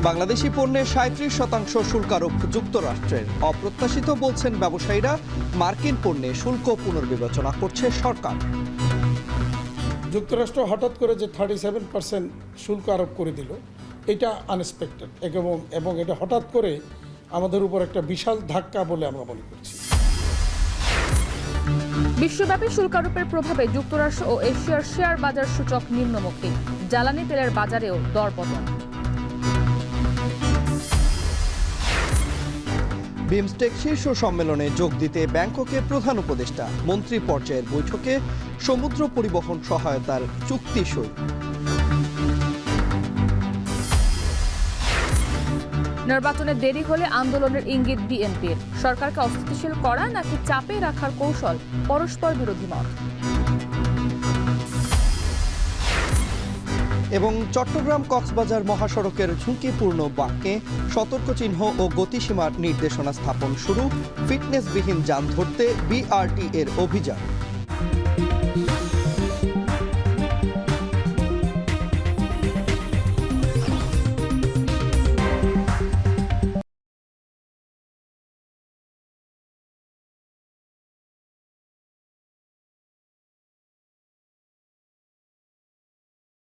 বাংলাদেশি পণ্যের ৩৭% শুল্ক আরোপ যুক্তরাষ্ট্রের। অপ্রত্যাশিত বলছেন ব্যবসায়ীরা, মার্কিন পণ্যে শুল্ক পুনর্বিবেচনা করছে সরকার। যুক্তরাষ্ট্র হঠাৎ করে যে 37% শুল্ক আরোপ করে দিল, এটা আনএক্সপেক্টেড এবং এটা হঠাৎ করে আমাদের উপর একটা বিশাল ধাক্কা বলে আমরা মনে করছি। বিশ্বব্যাপী শুল্ক আরোপের প্রভাবে যুক্তরাষ্ট্র ও এশিয়ার শেয়ার বাজার সূচক নিম্নমুখী। জ্বালানি তেলের বাজারেও দরপতন। বিমস্টেক শীর্ষ সম্মেলনে যোগ দিতে ব্যাংককে প্রধান উপদেষ্টা। মন্ত্রী পর্যায়ের বৈঠকে সমুদ্র পরিবহন সহায়তার চুক্তি সই। নির্বাচনে দেরি হলে আন্দোলনের ইঙ্গিত বিএনপির। সরকারকে অস্থিতিশীল করা নাকি চাপে রাখার কৌশল, পরস্পর বিরোধী মত। এবং চট্টগ্রাম কক্সবাজার মহাসড়কের ঝুঁকিপূর্ণ বাঁকে সতর্কচিহ্ন ও গতিসীমার নির্দেশনা স্থাপন শুরু। ফিটনেসবিহীন যান ধরতে বিআরটি এর অভিযান।